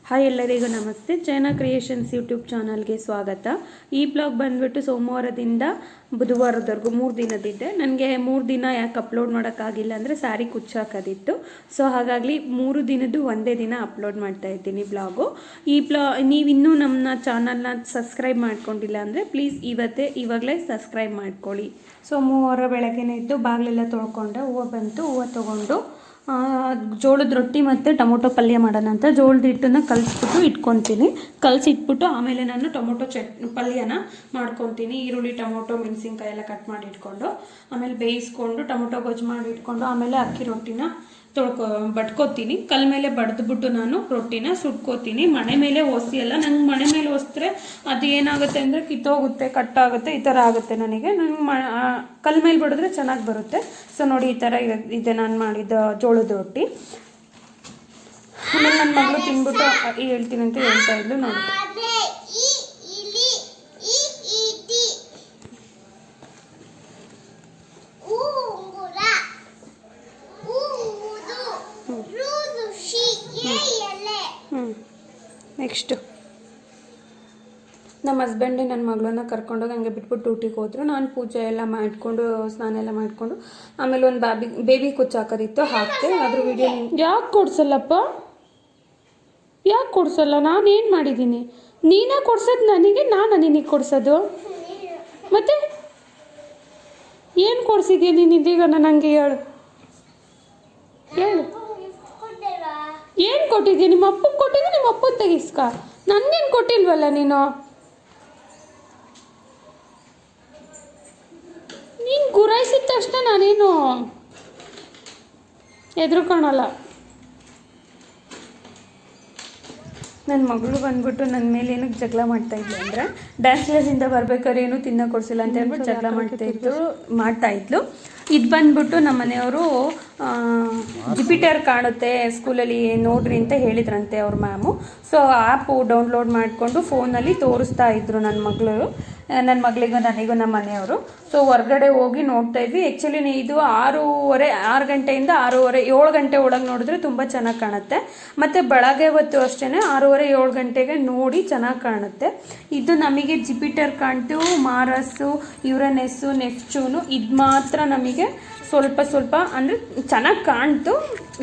Hi ಎಲ್ಲರಿಗೂ ನಮಸ್ತೆ. China creations YouTube ಚಾನಲ್ಗೆ ಸ್ವಾಗತ. ಈ ಬ್ಲಾಗ್ ಬಂದುಬಿಟ್ಟು ಸೋಮವಾರದಿಂದ ಬುಧವಾರದವರೆಗೂ 3 ದಿನದಿದೆ. ನನಗೆ 3 ದಿನ ಯಾಕೆ ಅಪ್ಲೋಡ್ ಮಾಡೋಕ್ಕಾಗಿಲ್ಲ ಅಂದರೆ ಸ್ಯಾರಿ ಕುಚ್ಚಾಕೋದಿತ್ತು. ಸೊ ಹಾಗಾಗಿ 3 ದಿನದ್ದು ಒಂದೇ ದಿನ ಅಪ್ಲೋಡ್ ಮಾಡ್ತಾ ಇದ್ದೀನಿ ಬ್ಲಾಗು. ನೀವಿನ್ನೂ ನಮ್ಮ ಚಾನಲ್ನ ಸಬ್ಸ್ಕ್ರೈಬ್ ಮಾಡ್ಕೊಂಡಿಲ್ಲ ಅಂದರೆ ಪ್ಲೀಸ್ ಇವಾಗಲೇ ಸಬ್ಸ್ಕ್ರೈಬ್ ಮಾಡ್ಕೊಳ್ಳಿ. ಸೋಮವಾರ ಬೆಳಗ್ಗೆನೇ ಇದ್ದು ಬಾಗಿಲೆಲ್ಲ ತೊಳ್ಕೊಂಡೆ. ಹೂವು ಬಂತು, ಹೂವು ತೊಗೊಂಡು ಜೋಳದ ರೊಟ್ಟಿ ಮತ್ತು ಟೊಮೊಟೊ ಪಲ್ಯ ಮಾಡೋಣ ಅಂತ ಜೋಳದ ಹಿಟ್ಟನ್ನು ಕಲಿಸ್ಬಿಟ್ಟು ಇಟ್ಕೊತೀನಿ. ಕಲಸಿಟ್ಬಿಟ್ಟು ಆಮೇಲೆ ನಾನು ಟೊಮೊಟೊ ಪಲ್ಯನ ಮಾಡ್ಕೊತೀನಿ. ಈರುಳ್ಳಿ, ಟೊಮೊಟೊ, ಮೆಣಸಿನ್ಕಾಯಿ ಎಲ್ಲ ಕಟ್ ಮಾಡಿ ಇಟ್ಕೊಂಡು ಆಮೇಲೆ ಬೇಯಿಸ್ಕೊಂಡು ಟೊಮೊಟೊ ಗೊಜ್ಜು ಮಾಡಿ ಇಟ್ಕೊಂಡು ಆಮೇಲೆ ಅಕ್ಕಿ ರೊಟ್ಟಿನ ಬಡ್ಕೋತೀನಿ. ಕಲ್ ಮೇಲೆ ಬಡ್ದುಬಿಟ್ಟು ನಾನು ರೊಟ್ಟಿನ ಸುಟ್ಕೋತೀನಿ. ಮನೆ ಮೇಲೆ ಒಸಿ ಅಲ್ಲ, ನಂಗೆ ಮನೆ ಮೇಲೆ ಒಸಿದ್ರೆ ಅದು ಏನಾಗುತ್ತೆ ಅಂದರೆ ಕಿತ್ತೋಗುತ್ತೆ, ಕಟ್ಟಾಗುತ್ತೆ, ಈ ಥರ ಆಗುತ್ತೆ. ನನಗೆ ಕಲ್ ಮೇಲೆ ಬಡಿದ್ರೆ ಚೆನ್ನಾಗಿ ಬರುತ್ತೆ. ಸೊ ನೋಡಿ, ಈ ಥರ ಇದೆ ನಾನು ಮಾಡಿದ ಜೋಳದ ರೊಟ್ಟಿ. ಆಮೇಲೆ ನನ್ನ ಮಗಳು ತಿಂದ್ಬಿಟ್ಟು ಹೇಳ್ತೀನಿ ಅಂತ ಹೇಳ್ತಾ ಇದ್ಲು. ನೋಡಿ, ನೆಕ್ಸ್ಟು ನಮ್ಮ ಹಸ್ಬೆಂಡ್ ನನ್ನ ಮಗಳನ್ನ ಕರ್ಕೊಂಡೋಗಿ ಹಂಗೆ ಬಿಟ್ಬಿಟ್ಟು ಡ್ಯೂಟಿಗೆ ಹೋದ್ರು. ನಾನು ಪೂಜೆ ಎಲ್ಲ ಮಾಡಿಕೊಂಡು ಸ್ನಾನ ಎಲ್ಲ ಮಾಡಿಕೊಂಡು ಆಮೇಲೆ ಒಂದು ಬೇಬಿ ಕುಚ್ಚಾಕೋದಿತ್ತು, ಹಾಕ್ತೆ. ಅದ್ರ ವಿಡಿಯೋ ಯಾಕೆ ಕೊಡ್ಸಲ್ಲಪ್ಪ? ಯಾಕೆ ಕೊಡ್ಸಲ್ಲ? ನಾನು ಏನು ಮಾಡಿದ್ದೀನಿ? ನೀನೇ ಕೊಡ್ಸೋದು ನನಗೆ, ನಾನು ನಿನಗೆ ಕೊಡ್ಸೋದು? ಮತ್ತೆ ಏನು ಕೊಡ್ಸಿದ್ಯಾ ನೀನು ಇದೀಗ? ನನಗೆ ಹೇಳು ಹೇಳು, ಏನು ಕೊಟ್ಟಿದ್ಯಾ? ನಿಮ್ಮ ಅಪ್ಪಗೆ ಕೊಟ್ಟಿದ್ದೆ, ನಿಮ್ಮ ಅಪ್ಪನ ತೆಗಿಸ್ಕ. ನನಗೇನು ಕೊಟ್ಟಿಲ್ವಲ್ಲ ನೀನು ಗುರಾಯಿಸಿದ ತಕ್ಷಣ ನಾನೇನು ಎದುರುಕೊಳಲ್ಲ. ನನ್ನ ಮಗಳು ಬಂದ್ಬಿಟ್ಟು ನನ್ನ ಮೇಲೆ ಏನಕ್ಕೆ ಜಗಳ ಮಾಡ್ತಾಯಿದ್ಲು ಅಂದರೆ, ಡ್ಯಾನ್ಸ್ ಕ್ಲಾಸಿಂದ ಬರ್ಬೇಕಾದ್ರೆ ಏನೂ ತಿನ್ನೋ ಕೊಡಿಸಿಲ್ಲ ಅಂತ ಹೇಳ್ಬಿಟ್ಟು ಜಗಳ ಮಾಡ್ತಾಯಿದ್ಲು. ಇದು ಬಂದ್ಬಿಟ್ಟು ನಮ್ಮ ಮನೆಯವರು ಜುಪಿಟರ್ ಕಾಣುತ್ತೆ ಸ್ಕೂಲಲ್ಲಿ ನೋಡ್ರಿ ಅಂತ ಹೇಳಿದ್ರಂತೆ ಅವ್ರ ಮ್ಯಾಮು. ಸೊ ಆ್ಯಪು ಡೌನ್ಲೋಡ್ ಮಾಡಿಕೊಂಡು ಫೋನಲ್ಲಿ ತೋರಿಸ್ತಾ ಇದ್ರು ನನ್ನ ಮಗಳಿಗೂ ನನಗೂ ನಮ್ಮ ಮನೆಯವರು. ಸೊ ಹೊರ್ಗಡೆ ಹೋಗಿ ನೋಡ್ತಾ ಇದ್ವಿ. ಆ್ಯಕ್ಚುಲಿ ಇದು 6 ಗಂಟೆಯಿಂದ 7 ಗಂಟೆ ಒಳಗೆ ನೋಡಿದ್ರೆ ತುಂಬ ಚೆನ್ನಾಗಿ ಕಾಣುತ್ತೆ. ಮತ್ತು ಬೆಳಗ್ಗೆ ಹೊತ್ತು ಅಷ್ಟೇ 6:30-7 ಗಂಟೆಗೆ ನೋಡಿ ಚೆನ್ನಾಗಿ ಕಾಣುತ್ತೆ. ಇದು ನಮಗೆ ಜುಪಿಟರ್ ಕಾಣ್ತು, ಮಾರಸ್ಸು, ಯುರೇನಸ್ಸು, ನೆಪ್ಚೂನು ಇದು ಮಾತ್ರ ನಮಗೆ ಸ್ವಲ್ಪ ಅಂದರೆ ಚೆನ್ನಾಗಿ ಕಾಣ್ತು.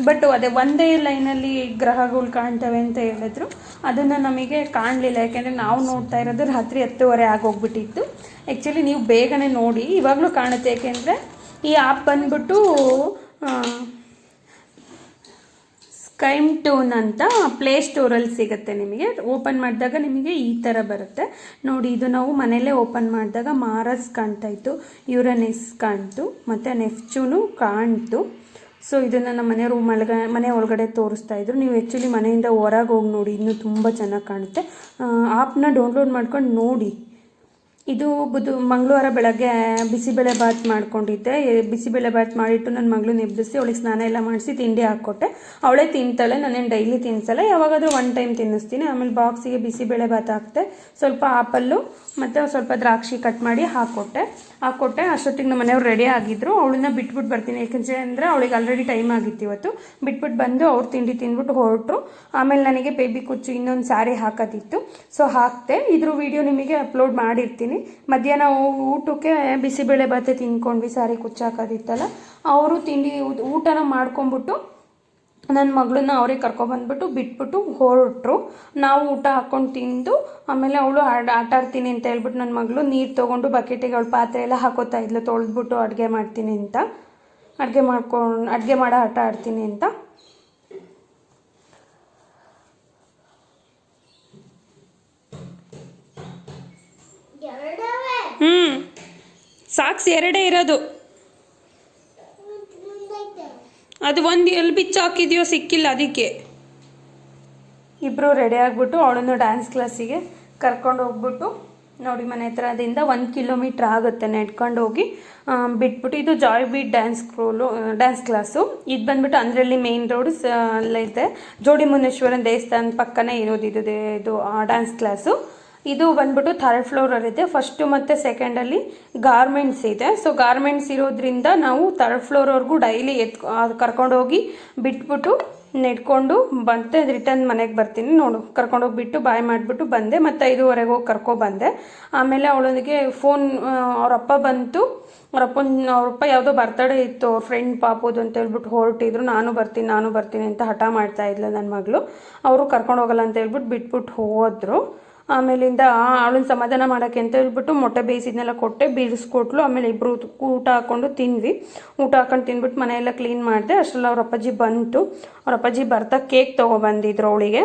ಬಟ್ ಅದೇ ಒಂದೇ ಲೈನಲ್ಲಿ ಗ್ರಹಗಳು ಕಾಣ್ತವೆ ಅಂತ ಹೇಳಿದ್ರು. ಅದನ್ನು ನಮಗೆ ಕಾಣಲಿಲ್ಲ, ಯಾಕೆಂದರೆ ನಾವು ನೋಡ್ತಾ ಇರೋದು ರಾತ್ರಿ 10:30 ಆಗೋಗ್ಬಿಟ್ಟಿತ್ತು. ಆ್ಯಕ್ಚುಲಿ ನೀವು ಬೇಗನೆ ನೋಡಿ, ಇವಾಗಲೂ ಕಾಣುತ್ತೆ. ಯಾಕೆಂದರೆ ಈ ಆ್ಯಪ್ ಬಂದ್ಬಿಟ್ಟು ಸ್ಕೈಮ್ ಟೋನ್ ಅಂತ ಪ್ಲೇಸ್ಟೋರಲ್ಲಿ ಸಿಗುತ್ತೆ. ನಿಮಗೆ ಓಪನ್ ಮಾಡಿದಾಗ ನಿಮಗೆ ಈ ಥರ ಬರುತ್ತೆ ನೋಡಿ. ಇದು ನಾವು ಮನೆಯಲ್ಲೇ ಓಪನ್ ಮಾಡಿದಾಗ ಮಾರಸ್ ಕಾಣ್ತಾಯಿತ್ತು, ಯುರೇನಸ್ ಕಾಣ್ತು, ಮತ್ತು ನೆಪ್ಚೂನು ಕಾಣ್ತು. ಸೊ ಇದನ್ನು ನಮ್ಮ ಮನೆ ಒಳಗಡೆ ತೋರಿಸ್ತಾ ಇದ್ರು. ನೀವು ಆ್ಯಕ್ಚುಲಿ ಮನೆಯಿಂದ ಹೊರಗೆ ಹೋಗಿ ನೋಡಿ, ಇನ್ನೂ ತುಂಬ ಚೆನ್ನಾಗಿ ಕಾಣುತ್ತೆ. ಆ್ಯಪ್ನ ಡೌನ್ಲೋಡ್ ಮಾಡ್ಕೊಂಡು ನೋಡಿ. ಇದು ಮಂಗಳವಾರ ಬೆಳಗ್ಗೆ ಬಿಸಿಬೇಳೆ ಬಾತ್ ಮಾಡ್ಕೊಂಡಿದ್ದೆ. ಬಿಸಿಬೇಳೆ ಬಾತ್ ಮಾಡಿಟ್ಟು ನನ್ನ ಮಗಳನ್ನ ಎಬ್ಬಿಸಿ ಅವಳಿಗೆ ಸ್ನಾನ ಎಲ್ಲ ಮಾಡಿಸಿ ತಿಂಡಿ ಹಾಕ್ಕೊಟ್ಟೆ. ಅವಳೇ ತಿಂತಾಳೆ, ನಾನೇನು ಡೈಲಿ ತಿನ್ಸಲ್ಲ, ಯಾವಾಗಾದರೂ 1 ಟೈಮ್ ತಿನ್ನಿಸ್ತೀನಿ. ಆಮೇಲೆ ಬಾಕ್ಸಿಗೆ ಬಿಸಿಬೇಳೆ ಬಾತ್ ಹಾಕ್ತೆ, ಸ್ವಲ್ಪ ಆಪಲ್ಲು ಮತ್ತು ಸ್ವಲ್ಪ ದ್ರಾಕ್ಷಿ ಕಟ್ ಮಾಡಿ ಹಾಕ್ಕೊಟ್ಟೆ. ಅಷ್ಟೊತ್ತಿಗೆ ನಮ್ಮ ಮನೆಯವ್ರು ರೆಡಿ ಆಗಿದ್ದರು. ಅವಳನ್ನ ಬಿಟ್ಬಿಟ್ಟು ಬರ್ತೀನಿ, ಯಾಕೆಂದರೆ ಅವಳಿಗೆ ಆಲ್ರೆಡಿ ಟೈಮ್ ಆಗಿತ್ತು ಇವತ್ತು. ಬಿಟ್ಬಿಟ್ಟು ಬಂದು ಅವ್ರು ತಿಂಡಿ ತಿಂದ್ಬಿಟ್ಟು ಹೊರಟರು. ಆಮೇಲೆ ನನಗೆ ಬೇಬಿ ಕುಚ್ಚು ಇನ್ನೊಂದು ಸ್ಯಾರಿ ಹಾಕೋದಿತ್ತು, ಸೊ ಹಾಕ್ತೆ. ಇದ್ರ ವಿಡಿಯೋ ನಿಮಗೆ ಅಪ್ಲೋಡ್ ಮಾಡಿರ್ತೀನಿ. ಮಧ್ಯಾಹ್ನ ಊಟಕ್ಕೆ ಬಿಸಿಬೇಳೆ ಬಾತೆ ತಿನ್ಕೊಂಡ್ವಿ, ಸ್ಯಾರಿ ಕುಚ್ಚು ಹಾಕೋದಿತ್ತಲ್ಲ. ಅವರು ಊಟನ ಮಾಡ್ಕೊಂಬಿಟ್ಟು ನನ್ನ ಮಗಳನ್ನ ಅವರೇ ಕರ್ಕೊಬಂದ್ಬಿಟ್ಟು ಬಿಟ್ಬಿಟ್ಟು ಹೊರಟ್ರು. ನಾವು ಊಟ ಹಾಕ್ಕೊಂಡು ತಿಂದು ಆಮೇಲೆ ಅವಳು ಆಟ ಆಡ್ತೀನಿ ಅಂತ ಹೇಳ್ಬಿಟ್ಟು ನನ್ನ ಮಗಳು ನೀರು ತೊಗೊಂಡು ಬಕೆಟಿಗೆ ಅವಳು ಪಾತ್ರೆ ಎಲ್ಲ ಹಾಕೋತಾ ಇದ್ಲು, ತೊಳೆದ್ಬಿಟ್ಟು ಅಡುಗೆ ಮಾಡ್ತೀನಿ ಅಂತ, ಅಡುಗೆ ಮಾಡೋ ಆಟ ಆಡ್ತೀನಿ ಅಂತ. ಸಾಕ್ಸ್ 2 ಇರೋದು. ಅದು ಒಂದು ಎಲ್ಲಿ ಬಿಚ್ಚು ಹಾಕಿದೆಯೋ ಸಿಕ್ಕಿಲ್ಲ, ಅದಕ್ಕೆ. ಇಬ್ಬರು ರೆಡಿ ಆಗಿಬಿಟ್ಟು ಅವಳನ್ನು ಡ್ಯಾನ್ಸ್ ಕ್ಲಾಸಿಗೆ ಕರ್ಕೊಂಡು ಹೋಗ್ಬಿಟ್ಟು ನೋಡಿ, ಮನೆ ಹತ್ರದಿಂದ 1 ಕಿಲೋಮೀಟ್ರ್ ಆಗುತ್ತೆ ನಡ್ಕೊಂಡು ಹೋಗಿ ಬಿಟ್ಬಿಟ್ಟು. ಇದು ಜಾಯ್ ಬೀಟ್ ಡ್ಯಾನ್ಸ್ ಕ್ಲಾಸು. ಇದು ಬಂದ್ಬಿಟ್ಟು ಅಂದ್ರಲ್ಲಿ ಮೇನ್ ರೋಡ್ ಅಲ್ಲೈತೆ, ಜೋಡಿ ಮುನೇಶ್ವರನ ದೇವಸ್ಥಾನ ಪಕ್ಕನೇ ಇರೋದು ಇದು ಡ್ಯಾನ್ಸ್ ಕ್ಲಾಸು. ಇದು ಬಂದ್ಬಿಟ್ಟು 3rd ಫ್ಲೋರಲ್ಲಿದೆ. ಫಸ್ಟು ಮತ್ತು ಸೆಕೆಂಡಲ್ಲಿ ಗಾರ್ಮೆಂಟ್ಸ್ ಇದೆ. ಸೊ ಗಾರ್ಮೆಂಟ್ಸ್ ಇರೋದ್ರಿಂದ ನಾವು 3rd ಫ್ಲೋರ್ವರೆಗೂ ಡೈಲಿ ಕರ್ಕೊಂಡೋಗಿ ಬಿಟ್ಬಿಟ್ಟು ನೆಡ್ಕೊಂಡು ಬಂತೆ ರಿಟರ್ನ್ ಮನೆಗೆ ಬರ್ತೀನಿ ನೋಡು ಕರ್ಕೊಂಡೋಗ್ಬಿಟ್ಟು ಬಾಯ್ ಮಾಡಿಬಿಟ್ಟು ಬಂದೆ ಮತ್ತು 5:15 ಹೋಗಿ ಕರ್ಕೊಬಂದೆ. ಆಮೇಲೆ ಅವಳಿಗೆ ಫೋನ್ ಅವರಪ್ಪ ಬಂತು. ಅವರಪ್ಪ ಯಾವುದೋ ಬರ್ತಡೇ ಇತ್ತು ಅವ್ರ ಫ್ರೆಂಡ್ ಪಾಪುದು ಅಂತ ಹೇಳ್ಬಿಟ್ಟು ಹೊರಟಿದ್ರು. ನಾನು ಬರ್ತೀನಿ ಅಂತ ಹಠ ಮಾಡ್ತಾ ಇದ್ಲು ನನ್ನ ಮಗಳು. ಅವರು ಕರ್ಕೊಂಡು ಹೋಗಲ್ಲ ಅಂತ ಹೇಳ್ಬಿಟ್ಟು ಬಿಟ್ಬಿಟ್ಟು ಹೋದ್ರು. ಆಮೇಲಿಂದ ಅವಳನ್ನ ಸಮಾಧಾನ ಮಾಡೋಕ್ಕೆ ಅಂತ ಹೇಳ್ಬಿಟ್ಟು ಮೊಟ್ಟೆ ಬೇಯಿಸಿದ್ನೆಲ್ಲ ಕೊಟ್ಟೆ, ಬೀಳಿಸ್ಕೊಟ್ಲು. ಆಮೇಲೆ ಇಬ್ಬರು ಊಟ ಹಾಕ್ಕೊಂಡು ತಿಂದ್ವಿ. ಊಟ ಹಾಕೊಂಡು ತಿಂದ್ಬಿಟ್ಟು ಮನೆಯೆಲ್ಲ ಕ್ಲೀನ್ ಮಾಡಿದೆ. ಅಷ್ಟರಲ್ಲಿ ಅವ್ರ ಅಪ್ಪಾಜಿ ಬಂತು. ಅವ್ರ ಅಪ್ಪಾಜಿ ಬರ್ತಾ ಕೇಕ್ ತೊಗೊಬಂದಿದ್ರು ಅವಳಿಗೆ.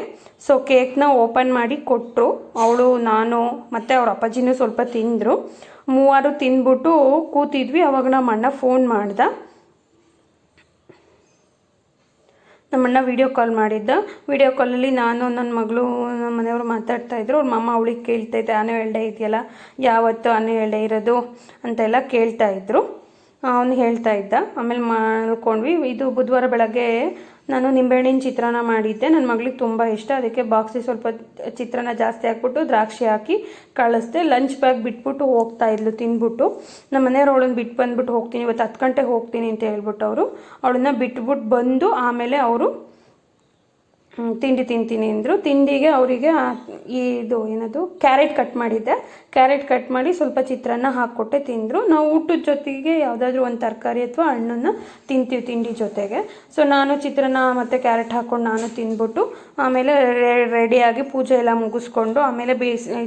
ಸೊ ಕೇಕ್ನ ಓಪನ್ ಮಾಡಿ ಕೊಟ್ಟರು. ಅವಳು ನಾನು ಮತ್ತು ಅವ್ರ ಅಪ್ಪಾಜಿನೂ ಸ್ವಲ್ಪ ತಿಂದರು. ಮೂವರು ತಿಂದ್ಬಿಟ್ಟು ಕೂತಿದ್ವಿ. ಅವಾಗ ನಮ್ಮ ಅಣ್ಣ ಫೋನ್ ಮಾಡ್ದ. ನಮ್ಮಣ್ಣ ವೀಡಿಯೋ ಕಾಲ್ ಮಾಡಿದ್ದ. ವೀಡಿಯೋ ಕಾಲಲ್ಲಿ ನಾನು ನನ್ನ ಮಗಳು ನಮ್ಮ ಮನೆಯವರು ಮಾತಾಡ್ತಾಯಿದ್ರು. ಅವ್ರ ಮಾಮ ಅವಳಿಗೆ ಕೇಳ್ತಾಯಿದ್ದೆ ಆನ್ಯುವಲ್ ಡೇ ಇದೆಯಲ್ಲ, ಯಾವತ್ತು ಆನ್ಯುವಲ್ ಡೇ ಇರೋದು ಅಂತೆಲ್ಲ ಕೇಳ್ತಾಯಿದ್ರು. ಅವನು ಹೇಳ್ತಾ ಇದ್ದ. ಆಮೇಲೆ ಮಾಡ್ಕೊಂಡ್ವಿ. ಇದು ಬುಧವಾರ ಬೆಳಗ್ಗೆ ನಾನು ನಿಂಬೆಹಣ್ಣಿನ ಚಿತ್ರಾನ್ನ ಮಾಡಿದ್ದೆ. ನನ್ನ ಮಗಳಿಗೆ ತುಂಬ ಇಷ್ಟ. ಅದಕ್ಕೆ ಬಾಕ್ಸಿಗೆ ಸ್ವಲ್ಪ ಚಿತ್ರಾನ್ನ ಜಾಸ್ತಿ ಹಾಕ್ಬಿಟ್ಟು ದ್ರಾಕ್ಷಿ ಹಾಕಿ ಕಳಿಸ್ದೆ. ಲಂಚ್ ಬ್ಯಾಗ್ ಬಿಟ್ಬಿಟ್ಟು ಹೋಗ್ತಾ ಇದ್ಲು ತಿಂದ್ಬಿಟ್ಟು. ನಮ್ಮ ಮನೆಯವ್ರು ಅವಳನ್ನ ಬಿಟ್ಟು ಬಂದ್ಬಿಟ್ಟು ಹೋಗ್ತೀನಿ, ಇವತ್ತು 10 ಗಂಟೆಗೆ ಹೋಗ್ತೀನಿ ಅಂತ ಹೇಳ್ಬಿಟ್ಟು ಅವಳನ್ನ ಬಿಟ್ಬಿಟ್ಟು ಬಂದು ಆಮೇಲೆ ಅವರು ತಿಂಡಿ ತಿಂತೀನಿ ಅಂದರು. ತಿಂಡಿಗೆ ಅವರಿಗೆ ಇದು ಏನದು ಕ್ಯಾರೆಟ್ ಕಟ್ ಮಾಡಿದ್ದೆ. ಕ್ಯಾರೆಟ್ ಕಟ್ ಮಾಡಿ ಸ್ವಲ್ಪ ಚಿತ್ರಾನ್ನ ಹಾಕ್ಕೊಟ್ಟೆ, ತಿಂದರು. ನಾವು ಊಟದ ಜೊತೆಗೆ ಯಾವುದಾದ್ರೂ ಒಂದು ತರಕಾರಿ ಅಥವಾ ಹಣ್ಣನ್ನು ತಿಂತೀವಿ ತಿಂಡಿ ಜೊತೆಗೆ. ಸೊ ನಾನು ಚಿತ್ರಾನ್ನ ಮತ್ತು ಕ್ಯಾರೆಟ್ ಹಾಕ್ಕೊಂಡು ನಾನು ತಿಂದ್ಬಿಟ್ಟು ಆಮೇಲೆ ರೆಡಿಯಾಗಿ ಪೂಜೆ ಎಲ್ಲ ಮುಗಿಸ್ಕೊಂಡು ಆಮೇಲೆ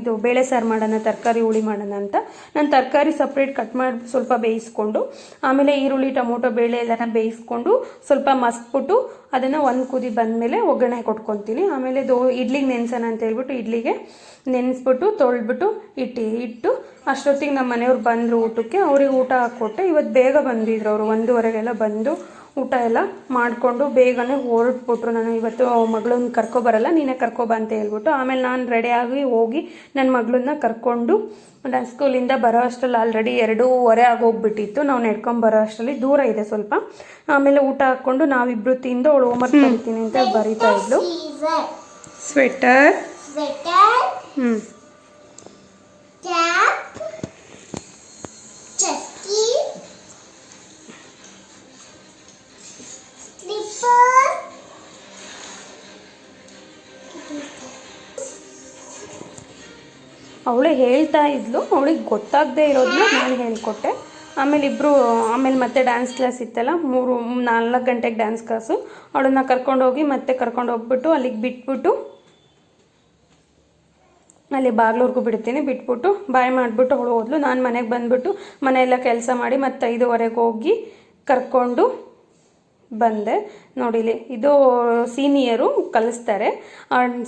ಇದು ಬೇಳೆ ಸಾರು ಮಾಡೋಣ, ತರಕಾರಿ ಹುಳಿ ಮಾಡೋಣ ಅಂತ ನಾನು ತರಕಾರಿ ಸಪ್ರೇಟ್ ಕಟ್ ಮಾಡಿ ಸ್ವಲ್ಪ ಬೇಯಿಸ್ಕೊಂಡು ಆಮೇಲೆ ಈರುಳ್ಳಿ ಟೊಮೊಟೊ ಬೇಳೆ ಎಲ್ಲನ ಬೇಯಿಸ್ಕೊಂಡು ಸ್ವಲ್ಪ ಮಸ್ಬಿಟ್ಟು ಅದನ್ನು ಒಂದು ಕುದಿ ಬಂದಮೇಲೆ ಒಗ್ಗರಣೆ ಕೊಟ್ಕೊತೀನಿ. ಆಮೇಲೆ ಇಡ್ಲಿಗೆ ನೆನೆಸೋಣ ಅಂತ ಹೇಳ್ಬಿಟ್ಟು ಇಡ್ಲಿಗೆ ನೆನೆಸ್ಬಿಟ್ಟು ತೊಳೆದ್ಬಿಟ್ಟು ಇಟ್ಟು ಅಷ್ಟೊತ್ತಿಗೆ ನಮ್ಮ ಮನೆಯವ್ರು ಬಂದರು ಊಟಕ್ಕೆ. ಅವ್ರಿಗೆ ಊಟ ಹಾಕ್ಕೊಟ್ಟೆ. ಇವತ್ತು ಬೇಗ ಬಂದಿದ್ರು ಅವರು, 1:15ಗೆಲ್ಲ ಬಂದು ಊಟ ಎಲ್ಲ ಮಾಡಿಕೊಂಡು ಬೇಗನೆ ಹೊರಟ್ಬಿಟ್ರು. ನಾನು ಇವತ್ತು ಮಗಳನ್ನ ಕರ್ಕೊಬರಲ್ಲ, ನೀನೇ ಕರ್ಕೊಬ ಅಂತ ಹೇಳ್ಬಿಟ್ಟು ಆಮೇಲೆ ನಾನು ರೆಡಿಯಾಗಿ ಹೋಗಿ ನನ್ನ ಮಗಳನ್ನ ಕರ್ಕೊಂಡು ಡ್ಯಾನ್ಸ್ ಸ್ಕೂಲಿಂದ ಬರೋ ಅಷ್ಟರಲ್ಲಿ ಆಲ್ರೆಡಿ 2:15 ಆಗೋಗ್ಬಿಟ್ಟಿತ್ತು. ನಾವು ನಡ್ಕೊಂಬರೋ ಅಷ್ಟರಲ್ಲಿ ದೂರ ಇದೆ ಸ್ವಲ್ಪ. ಆಮೇಲೆ ಊಟ ಹಾಕ್ಕೊಂಡು ನಾವಿಬ್ಬರು ತಿಂದು ಅವಳು ಹೋಮ್ವರ್ಕ್ ಬರಿತೀನಿ ಅಂತ ಬರೀತಾ ಇದ್ಲು. ಸ್ವೆಟರ್, ಅವಳೇ ಹೇಳ್ತಾ ಇದ್ಲು. ಅವಳಿಗೆ ಗೊತ್ತಾಗದೇ ಇರೋದನ್ನ ನಾನು ಹೇಳ್ಕೊಟ್ಟೆ. ಆಮೇಲೆ ಮತ್ತೆ ಡ್ಯಾನ್ಸ್ ಕ್ಲಾಸ್ ಇತ್ತಲ್ಲ, 3-4 ಗಂಟೆಗೆ ಡ್ಯಾನ್ಸ್ ಕ್ಲಾಸು. ಅವಳನ್ನ ಕರ್ಕೊಂಡೋಗಿ ಮತ್ತೆ ಕರ್ಕೊಂಡೋಗ್ಬಿಟ್ಟು ಅಲ್ಲಿಗೆ ಬಿಟ್ಬಿಟ್ಟು ಅಲ್ಲಿ ಬಾಗ್ಲೂರ್ಗೂ ಬಿಟ್ಬಿಟ್ಟು ಬಾಯ್ ಮಾಡಿಬಿಟ್ಟು ಅವಳು ಹೋದ್ಲು. ನಾನು ಮನೆಗೆ ಬಂದುಬಿಟ್ಟು ಮನೆಯೆಲ್ಲ ಕೆಲಸ ಮಾಡಿ ಮತ್ತೆ 5:15 ಹೋಗಿ ಕರ್ಕೊಂಡು ಬಂದೆ. ನೋಡಿಲಿ, ಇದು ಸೀನಿಯರು ಕಲಿಸ್ತಾರೆ.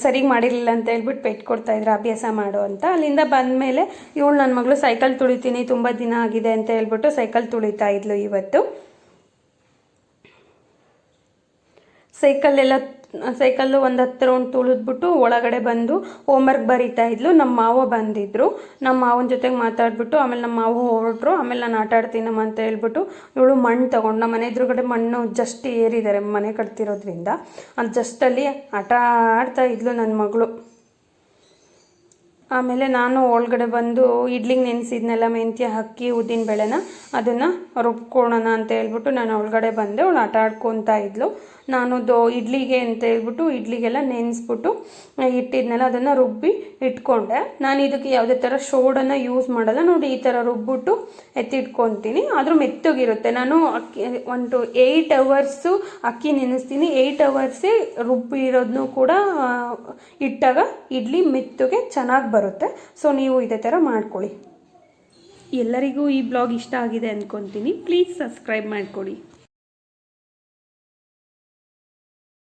ಸರಿಗೆ ಮಾಡಿರಲಿಲ್ಲ ಅಂತ ಹೇಳ್ಬಿಟ್ಟು ಪೆಟ್ಟು ಕೊಡ್ತಾಯಿದ್ರು ಅಭ್ಯಾಸ ಮಾಡು ಅಂತ. ಅಲ್ಲಿಂದ ಬಂದಮೇಲೆ ಇವಳು ನನ್ನ ಮಗಳು ಸೈಕಲ್ ತುಳಿತೀನಿ, ತುಂಬ ದಿನ ಆಗಿದೆ ಅಂತ ಹೇಳ್ಬಿಟ್ಟು ಸೈಕಲ್ ತುಳಿತಾ ಇದ್ಲು ಇವತ್ತು. ಸೈಕಲ್ಲು ಒಂದು 10 ರೌಂಡ್ ತುಳಿದ್ಬಿಟ್ಟು ಒಳಗಡೆ ಬಂದು ಹೋಮ್ವರ್ಕ್ ಬರೀತಾ ಇದ್ಲು. ನಮ್ಮ ಮಾವ ಬಂದಿದ್ದರು. ನಮ್ಮ ಮಾವನ ಜೊತೆಗೆ ಮಾತಾಡ್ಬಿಟ್ಟು ಆಮೇಲೆ ನಮ್ಮ ಮಾವ ಹೊರಟ್ರು. ಆಮೇಲೆ ನಾನು ಆಟ ಆಡ್ತೀನಮ್ಮ ಅಂತ ಹೇಳ್ಬಿಟ್ಟು ಇವಳು ಮಣ್ಣು ತೊಗೊಂಡು, ನಮ್ಮ ಮನೆ ಎದುರುಗಡೆ ಮಣ್ಣು ಜಸ್ಟ್ ಏರಿದ್ದಾರೆ ಮನೆ ಕಟ್ತಿರೋದ್ರಿಂದ, ಅದು ಜಸ್ಟಲ್ಲಿ ಆಟ ಆಡ್ತಾ ಇದ್ಲು ನನ್ನ ಮಗಳು. ಆಮೇಲೆ ನಾನು ಒಳಗಡೆ ಬಂದು ಇಡ್ಲಿಗೆ ನೆನೆಸಿದ್ನೆಲ್ಲ ಮೆಂತ್ಯ ಹಾಕಿ ಉದ್ದಿನ ಬೇಳೆನ ಅದನ್ನು ರುಬ್ಕೊಳ್ಳೋಣ ಅಂತ ಹೇಳ್ಬಿಟ್ಟು ನಾನು ಒಳಗಡೆ ಬಂದೆ. ಅವಳು ಆಟ ಆಡ್ಕೊತಾ ಇದ್ಲು. ನಾನು ಇಡ್ಲಿಗೆ ಅಂತ ಹೇಳ್ಬಿಟ್ಟು ಇಡ್ಲಿಗೆಲ್ಲ ನೆನೆಸ್ಬಿಟ್ಟು ಇಟ್ಟಿದ್ನೆಲ್ಲ ಅದನ್ನು ರುಬ್ಬಿ ಇಟ್ಕೊಂಡೆ. ನಾನು ಇದಕ್ಕೆ ಯಾವುದೇ ಥರ ಸೋಡನ್ನು ಯೂಸ್ ಮಾಡಲ್ಲ. ನೋಡಿ, ಈ ಥರ ರುಬ್ಬಿಟ್ಟು ಎತ್ತಿಟ್ಕೊತೀನಿ. ಆದರೂ ಮೆತ್ತಗಿರುತ್ತೆ. ನಾನು 8 ಅವರ್ಸು ಅಕ್ಕಿ ನೆನೆಸ್ತೀನಿ. 8 ಅವರ್ಸೇ ರುಬ್ಬಿರೋದನ್ನು ಕೂಡ ಇಟ್ಟಾಗ ಇಡ್ಲಿ ಮೆತ್ತಗೆ ಚೆನ್ನಾಗಿ ಬರುತ್ತೆ. ಸೊ ನೀವು ಇದೇ ಥರ ಮಾಡ್ಕೊಳ್ಳಿ. ಎಲ್ಲರಿಗೂ ಈ ಬ್ಲಾಗ್ ಇಷ್ಟ ಆಗಿದೆ ಅಂದ್ಕೊತೀನಿ. ಪ್ಲೀಸ್ ಸಬ್ಸ್ಕ್ರೈಬ್ ಮಾಡ್ಕೊಳ್ಳಿ.